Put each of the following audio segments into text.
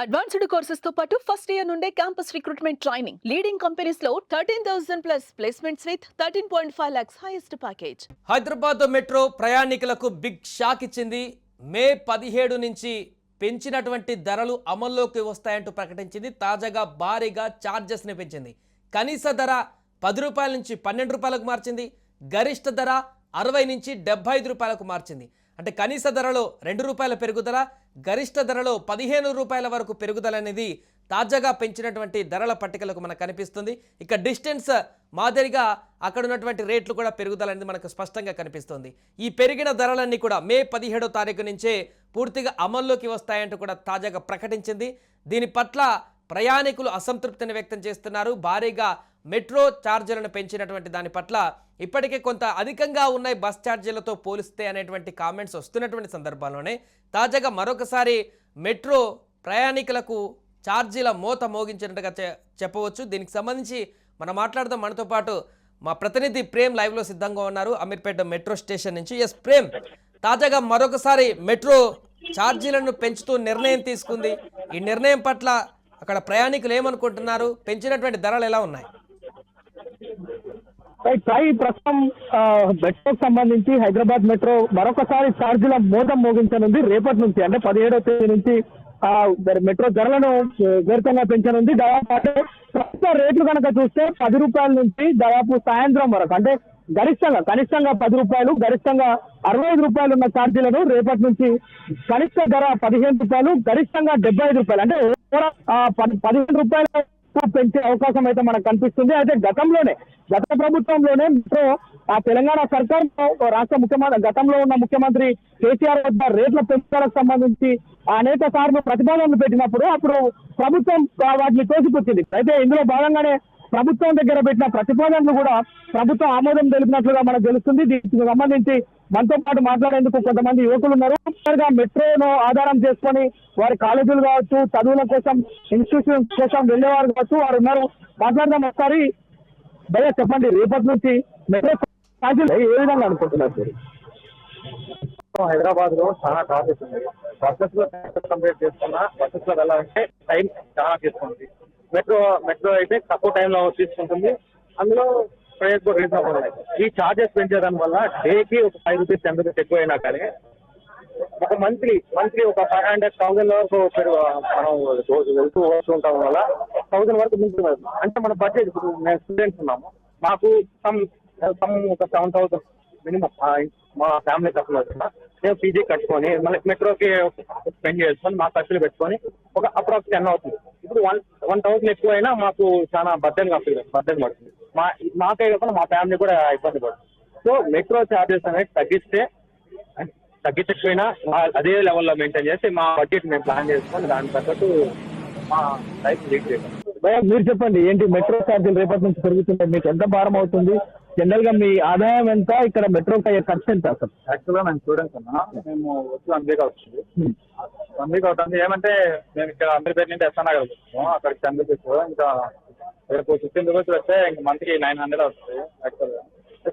Advanced courses తో పాటు first year నుండే campus recruitment training leading companies లో 13,000 plus placements with 13.5 lakhs highest package. Hyderabad metro ప్రయాణికులకు big shock ఇచ్చింది. మే 17 నుంచి పెంచినటువంటి ధరలు అమల్లోకి వస్తాయంటూ ప్రకటించింది. తాజాగా భారీగా ఛార్జెస్ని పెంచింది. కనీస ధర 10 రూపాయల నుంచి 12 రూపాయలకు మార్చింది. గరిష్ట ధర 60 నుంచి 75 రూపాయలకు మార్చింది. అంటే కనీస ధరలో 2 రూపాయల పెరుగుదల, గరిష్ట ధరలో 15 రూపాయల వరకు పెరుగుదల అనేది తాజాగా పెంచినటువంటి ధరల పట్టికలకు మనకు కనిపిస్తుంది. ఇక డిస్టెన్స్ మాదిరిగా అక్కడ ఉన్నటువంటి రేట్లు కూడా పెరుగుదల అనేది మనకు స్పష్టంగా కనిపిస్తుంది. ఈ పెరిగిన ధరలన్నీ కూడా మే 17వ తారీఖు నుంచే పూర్తిగా అమల్లోకి వస్తాయంటూ కూడా తాజాగా ప్రకటించింది. దీని పట్ల ప్రయాణికులు అసంతృప్తిని వ్యక్తం చేస్తున్నారు. భారీగా మెట్రో ఛార్జీలను పెంచినటువంటి దాని పట్ల ఇప్పటికే కొంత అధికంగా ఉన్నాయి బస్ ఛార్జీలతో పోలిస్తే అనేటువంటి కామెంట్స్ వస్తున్నటువంటి సందర్భంలోనే తాజాగా మరొకసారి మెట్రో ప్రయాణికులకు ఛార్జీల మోత మోగించినట్టుగా చెప్పవచ్చు. దీనికి సంబంధించి మనం మాట్లాడదాం. మనతో పాటు మా ప్రతినిధి ప్రేమ్ లైవ్లో సిద్ధంగా ఉన్నారు అమీర్పేట మెట్రో స్టేషన్ నుంచి. ఎస్ ప్రేమ్, తాజాగా మరొకసారి మెట్రో ఛార్జీలను పెంచుతూ నిర్ణయం తీసుకుంది. ఈ నిర్ణయం పట్ల అక్కడ ప్రయాణికులు ఏమనుకుంటున్నారు? పెంచినటువంటి ధరలు ఎలా ఉన్నాయి? సాయి, ప్రస్తుతం మెట్రోకి సంబంధించి హైదరాబాద్ మెట్రో మరొకసారి ఛార్జీల మోతం మోగించనుంది. రేపటి నుంచి అంటే 17వ తేదీ నుంచి మెట్రో ధరలను గరిష్టంగా పెంచనుంది. దాదాపు ప్రస్తుత రేట్లు కనుక చూస్తే 10 రూపాయల నుంచి దాదాపు సాయంత్రం వరకు అంటే కనిష్టంగా 10 రూపాయలు, గరిష్టంగా 65 రూపాయలు ఉన్న ఛార్జీలను రేపటి నుంచి కనిష్ట ధర 15 రూపాయలు, గరిష్టంగా 75 రూపాయలు అంటే 15 రూపాయలు పెంచే అవకాశం అయితే మనకు కనిపిస్తుంది. అయితే గత ప్రభుత్వంలోనే మెట్రో తెలంగాణ సర్కార్ రాష్ట్ర ముఖ్యమంత్రి గతంలో ఉన్న ముఖ్యమంత్రి కేసీఆర్ వద్ద రేట్ల పెంపుదలకు సంబంధించి అనేక సార్లు ప్రతిపాదనలు పెట్టినప్పుడు అప్పుడు ప్రభుత్వం వాటిని తోసిపుచ్చింది. అయితే ఇందులో భాగంగానే ప్రభుత్వం దగ్గర పెట్టిన ప్రతిపాదనలు కూడా ప్రభుత్వం ఆమోదం తెలిపినట్లుగా మనకు తెలుస్తుంది. దీనికి సంబంధించి మనతో పాటు మాట్లాడేందుకు కొంతమంది యువకులు ఉన్నారు. మెట్రోను ఆధారం చేసుకొని వారి కాలేజీలు కావచ్చు, చదువుల కోసం, ఇన్స్టిట్యూషన్ కోసం వెళ్ళేవారు కావచ్చు, వారు ఉన్నారు. మాట్లాడదాం ఒకసారి. భయ్యా చెప్పండి, రేపటి నుంచి మెట్రో ఛార్జీలు ఏ విధంగా అనుకుంటున్నారు? హైదరాబాద్ లో చాలా ట్రాఫిక్ ఉంది. బస్సెస్ లో కంపేర్ చేసుకున్నా బస్సెస్ లో వెళ్ళాలంటే టైం చాలా తీసుకుంటుంది. మెట్రో అయితే తక్కువ టైంలో తీసుకుంటుంది. అందులో ప్రైస్ కూడా రీజనబుల్ ఉన్నాయి. ఈ చార్జెస్ పెంచేదాని వల్ల డేకి ఒక 5 రూపీస్ 10 రూపీస్ ఎక్కువైనా కానీ ఒక మంత్లీ ఒక 500,000 వరకు మనం వెళ్తూ వస్తుంటాం వల్ల 1000 వరకు మించి అంటే మన బడ్జెట్. ఇప్పుడు మేము స్టూడెంట్స్ ఉన్నాము, మాకు ఒక 7,000 మినిమం మా ఫ్యామిలీ తరఫున వచ్చిన మేము పీజీ కట్టుకొని మళ్ళీ మెట్రోకి స్పెండ్ చేసుకొని మా ఖర్చులు పెట్టుకొని ఒక అప్రాక్స్ 10 అవుతుంది. ఇప్పుడు 1,000 ఎక్కువైనా మాకు చాలా బర్డెన్ పడుతుంది. మాకే కాకుండా మా ఫ్యామిలీ కూడా ఇబ్బంది పడుతుంది. సో మెట్రో ఛార్జెస్ అనేది తగ్గించకపోయినా అదే లెవెల్లో మెయింటైన్ చేసి మా బడ్జెట్ మేము ప్లాన్ చేసుకొని దాని తగ్గట్టు మా లైఫ్ లీడ్ చేయాలి. మీరు చెప్పండి, ఏంటి మెట్రో ఛార్జీలు రేపటి నుంచి పెరుగుతుంటే మీకు ఎంత భారం అవుతుంది? జనరల్ గా మీ ఆదాయం ఎంత? ఇక్కడ మెట్రోకి అయ్యే ఖర్చు ఎంత? అసలు యాక్చువల్గా మేము స్టూడెంట్స్ ఉన్నా, మేము వచ్చి 1 వీక్ అవుతుంది. 1 వీక్ అవుతుంది. ఏమంటే మేము ఇక్కడ అమీర్పేట నుండి ఎస్ఆర్నగర్ వస్తున్నాము. అక్కడికి 10 రూపీస్, ఇంకా రేపు 15 రూపీస్ వస్తే ఇంక మంత్కి 900 వస్తుంది. యాక్చువల్గా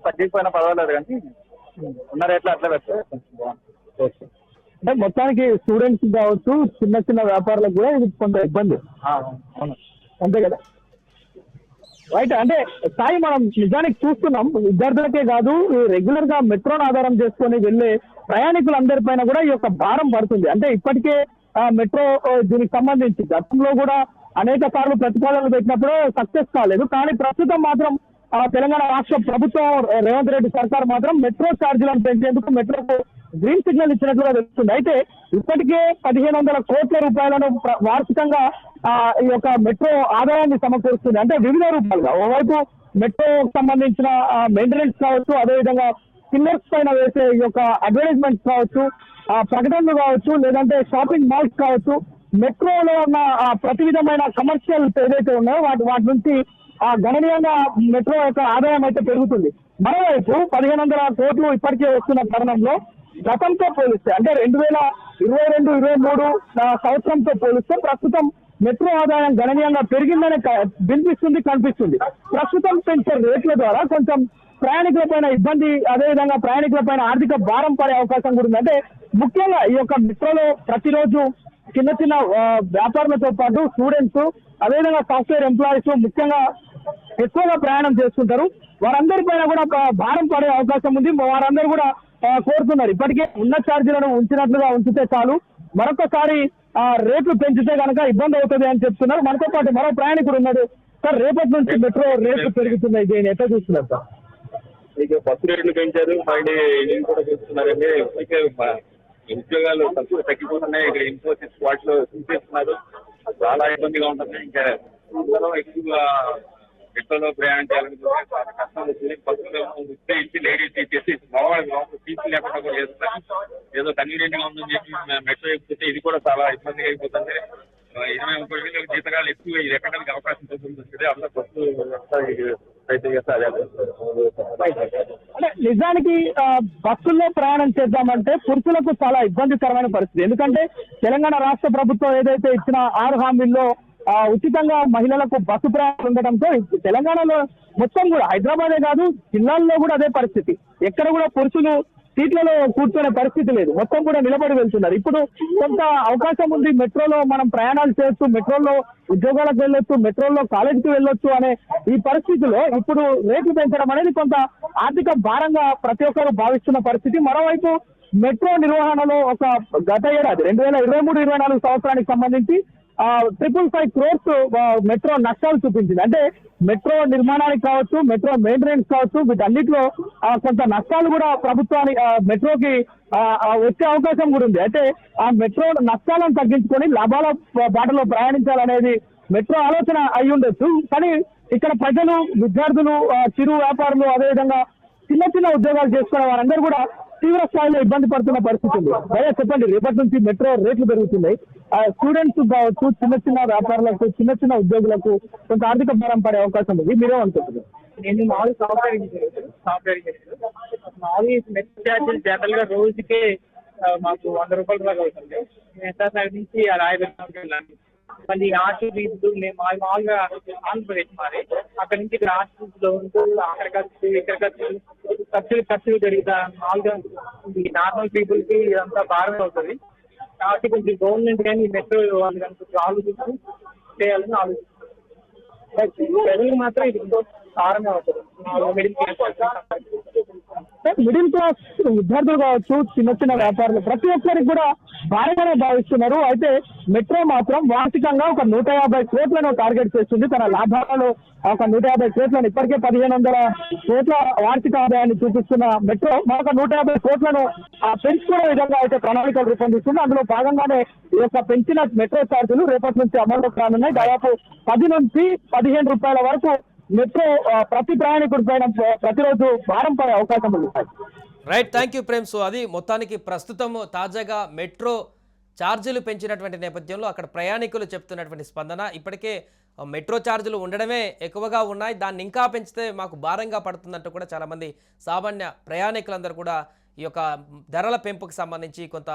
తగ్గిపోయినా పర్వాలేదు, కానీ ఉన్న రేట్లు అట్లా పెడితే కొంచెం బాగుంటుంది. అంటే మొత్తానికి స్టూడెంట్స్ కావచ్చు, చిన్న వ్యాపారులకు కూడా ఇది కొంత ఇబ్బంది. అవును, అంతే కదా? రైట్. అంటే సాయి, మనం నిజానికి చూస్తున్నాం, విద్యార్థులకే కాదు రెగ్యులర్ గా మెట్రోను ఆధారం చేసుకొని వెళ్ళే ప్రయాణికులందరిపైన కూడా ఈ యొక్క భారం పడుతుంది. అంటే ఇప్పటికే మెట్రో దీనికి సంబంధించి గతంలో కూడా అనేక సార్లు ప్రతిపాదనలు పెట్టినప్పుడు సక్సెస్ కాలేదు. కానీ ప్రస్తుతం మాత్రం తెలంగాణ రాష్ట్ర ప్రభుత్వం రేవంత్ రెడ్డి సర్కార్ మాత్రం మెట్రో ఛార్జీలను పెంచేందుకు మెట్రోకు గ్రీన్ సిగ్నల్ ఇచ్చినట్లుగా తెలుస్తుంది. అయితే ఇప్పటికే 1,500 కోట్ల రూపాయలను వార్షికంగా ఈ యొక్క మెట్రో ఆదాయాన్ని సమకూరుస్తుంది. అంటే వివిధ రూపాయలుగా ఓవైపు మెట్రోకి సంబంధించిన మెయింటెనెన్స్ కావచ్చు, అదేవిధంగా పిల్లర్స్ పైన వేసే ఈ యొక్క అడ్వర్టైజ్మెంట్స్ కావచ్చు, ప్రకటనలు కావచ్చు, లేదంటే షాపింగ్ మాల్స్ కావచ్చు, మెట్రోలో ఉన్న ప్రతి విధమైన కమర్షియల్స్ ఏదైతే ఉన్నాయో వాటి నుంచి గణనీయంగా మెట్రో యొక్క ఆదాయం అయితే పెరుగుతుంది. మరోవైపు 1,500 కోట్లు ఇప్పటికే వస్తున్న తరుణంలో గతంతో పోలిస్తే అంటే 2022-23 సంవత్సరంతో పోలిస్తే ప్రస్తుతం మెట్రో ఆదాయం గణనీయంగా పెరిగిందనే కనిపిస్తుంది. ప్రస్తుతం పెంచే రేట్ల ద్వారా కొంచెం ప్రయాణికులపైన ఇబ్బంది, అదేవిధంగా ప్రయాణికులపైన ఆర్థిక భారం పడే అవకాశం కూడా ఉంది. అంటే ముఖ్యంగా ఈ యొక్క మెట్రోలో ప్రతిరోజు చిన్న చిన్న వ్యాపారులతో పాటు స్టూడెంట్స్, అదేవిధంగా సాఫ్ట్వేర్ ఎంప్లాయీస్ ముఖ్యంగా ఎక్కువగా ప్రయాణం చేస్తుంటారు. వారందరిపైన కూడా భారం పడే అవకాశం ఉంది. వారందరూ కూడా కోరుతున్నారు ఇప్పటికే ఉన్న ఛార్జీలను ఉంచినట్లుగా ఉంచితే చాలు, మరొకసారి రేట్లు పెంచితే కనుక ఇబ్బంది అవుతుంది అని చెప్తున్నారు. మనతో పాటు మరో ప్రయాణికుడు ఉన్నాడు. సార్, రేపటి నుంచి మెట్రో రేట్లు పెరుగుతున్నాయి, దీన్ని ఎట్లా చూస్తున్నారు సార్? ఇక బస్సు రేట్లు పెంచారు, మళ్ళీ ఇల్లు కూడా చూస్తున్నారండి. ఇప్పటికే ఉద్యోగాలు తగ్గిపోతున్నాయి. ఇక్కడ ఇన్ఫోసిస్ వాటిలో తీసేస్తున్నారు. చాలా ఇబ్బందిగా ఉంటుంది. ఇంకా అందరూ ఎక్కువగా మెట్రోలో ప్రయాణం చేయాలనుకుంటే చాలా కష్టం వస్తుంది. బస్సులో ఇచ్చి లేడీస్ ఇచ్చేసి మగవాళ్ళకి సీట్లు లేకుండా కూడా చేస్తున్నారు. ఏదో కన్వీనియంట్ గా ఉందని చెప్పి మెట్రో ఎక్కితే ఇది కూడా చాలా ఇబ్బందిగా అయిపోతుంది. 20-30 వేల జీతగాలు ఎక్కువ ఎక్కడానికి అవకాశం ఉంటుంది. అందరూ బస్సు ప్రయత్నం చేస్తారు. అంటే నిజానికి బస్సుల్లో ప్రయాణం చేద్దామంటే పురుషులకు చాలా ఇబ్బందికరమైన పరిస్థితి. ఎందుకంటే తెలంగాణ రాష్ట్ర ప్రభుత్వం ఏదైతే ఇచ్చిన 6 హామీల్లో ఉచితంగా మహిళలకు బస్సు ప్రయాణం ఉండటంతో తెలంగాణలో మొత్తం కూడా హైదరాబాదే కాదు జిల్లాల్లో కూడా అదే పరిస్థితి. ఎక్కడ కూడా పురుషులు సీట్లలో కూర్చునే పరిస్థితి లేదు, మొత్తం కూడా నిలబడి వెళ్తున్నారు. ఇప్పుడు కొంత అవకాశం ఉంది, మెట్రోలో మనం ప్రయాణాలు చేస్తూ మెట్రోలో ఉద్యోగాలకు వెళ్ళొచ్చు, మెట్రోలో కాలేజీకి వెళ్ళొచ్చు అనే ఈ పరిస్థితిలో ఇప్పుడు రేట్లు పెంచడం అనేది కొంత ఆర్థిక భారంగా ప్రతి ఒక్కరు భావిస్తున్న పరిస్థితి. మరోవైపు మెట్రో నిర్వహణలో ఒక గత ఏడాది 2023-24 సంవత్సరానికి సంబంధించి 555 crores మెట్రో నష్టాలు చూపించింది. అంటే మెట్రో నిర్మాణానికి కావచ్చు, మెట్రో మెయింటెనెన్స్ కావచ్చు, వీటన్నిటిలో కొంత నష్టాలు కూడా ప్రభుత్వానికి మెట్రోకి వచ్చే అవకాశం కూడా ఉంది. అయితే ఆ మెట్రో నష్టాలను తగ్గించుకొని లాభాల బాటలో ప్రయాణించాలనేది మెట్రో ఆలోచన అయి ఉండొచ్చు. కానీ ఇక్కడ ప్రజలు, విద్యార్థులు, చిరు వ్యాపారులు, అదేవిధంగా చిన్న చిన్న ఉద్యోగాలు చేసుకునే వారందరూ కూడా తీవ్ర స్థాయిలో ఇబ్బంది పడుతున్న పరిస్థితి ఉంది. భయ్యా చెప్పండి, రేపటి నుంచి మెట్రో రేట్లు పెరుగుతున్నాయి, స్టూడెంట్స్ కావచ్చు, చిన్న చిన్న వ్యాపారులకు, చిన్న చిన్న ఉద్యోగులకు కొంత ఆర్థిక భారం పడే అవకాశం ఉంది, మీరే అనుకుంటున్నారు? నేను మామూలు సాఫ్ట్వేర్ ఇంజనీర్. మామూలు మెట్రో ఛార్జీలు జనరల్ గా రోజుకే మాకు 100 రూపాయల దాకా అవుతుంది. ఎంత సైడ్ నుంచి రాయబెట్టిన వెళ్ళాలి. మళ్ళీ హాస్టల్ ఫీజులు మేము మామూలుగా ఆంధ్రప్రదేశ్ మాది, అక్కడ నుంచి ఇక్కడ హాస్టల్స్ లో ఉంటూ అక్కడ ఖర్చు ఇక్కడ ఖర్చులు పెరుగుతా మామూలుగా నార్మల్ పీపుల్ కి ఇదంతా భారం అవుతుంది. కాబట్టి కొంచెం గవర్నమెంట్ కానీ మెట్రో వాళ్ళు కొంచెం ఆలోచిస్తూ చేయాలని ఆలోచిస్తుంది. ప్రజలకు మాత్రం ఇది భారంగా అవుతుంది. మిడిల్ క్లాస్ విద్యార్థులు కావచ్చు, చిన్న చిన్న వ్యాపారులు, ప్రతి ఒక్కరికి కూడా భారీగానే భావిస్తున్నారు. అయితే మెట్రో మాత్రం వార్షికంగా ఒక 150 కోట్లను టార్గెట్ చేస్తుంది. తన లాభాలలో ఒక 150 కోట్లను, ఇప్పటికే 1500 కోట్ల వార్షిక ఆదాయాన్ని చూపిస్తున్న మెట్రో మరొక 150 కోట్లను పెంచుకునే విధంగా అయితే ప్రణాళికలు రూపొందిస్తుంది. అందులో భాగంగానే ఈ యొక్క పెంచిన మెట్రో ఛార్జీలు రేపటి నుంచి అమల్లోకి రానున్నాయి. దాదాపు 10 నుంచి 15 రూపాయల వరకు మెట్రో ప్రతి ప్రయాణికుడి పైన ప్రతిరోజు భారం పడే అవకాశం ఉంది. Right, thank you Prem. So అది మొత్తానికి ప్రస్తుతం తాజాగా మెట్రో ఛార్జీలు పెంచినటువంటి నేపథ్యంలో అక్కడ ప్రయాణికులు చెప్తున్నటువంటి స్పందన, ఇప్పటికే మెట్రో ఛార్జీలు ఉండడమే ఎక్కువగా ఉన్నాయి, దాన్ని ఇంకా పెంచితే మాకు భారంగా పడుతుందంటూ కూడా చాలామంది సామాన్య ప్రయాణికులందరూ కూడా ఈ యొక్క ధరల పెంపుకు సంబంధించి కొంత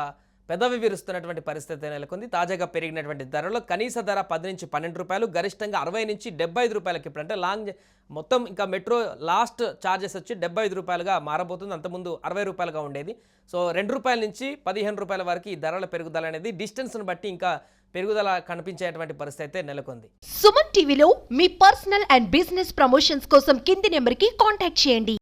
పెదవి విరుస్తున్నటువంటి పరిస్థితి నెలకొంది. తాజాగా పెరిగినటువంటి ధరలో కనీస ధర 10 నుంచి 12 రూపాయలు, గరిష్టంగా 60 నుంచి 75 రూపాయలకి ఇప్పుడు అంటే లాంగ్ మొత్తం ఇంకా మెట్రో లాస్ట్ ఛార్జెస్ వచ్చి 75 రూపాయలుగా మారబోతుంది. అంతకుముందు 60 రూపాయలుగా ఉండేది. సో 2 రూపాయల నుంచి 15 రూపాయల వరకు ఈ ధరల పెరుగుదల అనేది డిస్టెన్స్ను బట్టి ఇంకా పెరుగుదల కనిపించేటువంటి పరిస్థితి అయితే నెలకొంది. సుమన్ టీవీలో మీ పర్సనల్ అండ్ బిజినెస్ ప్రమోషన్స్ కోసం కింది నెంబర్కి కాంటాక్ట్ చేయండి.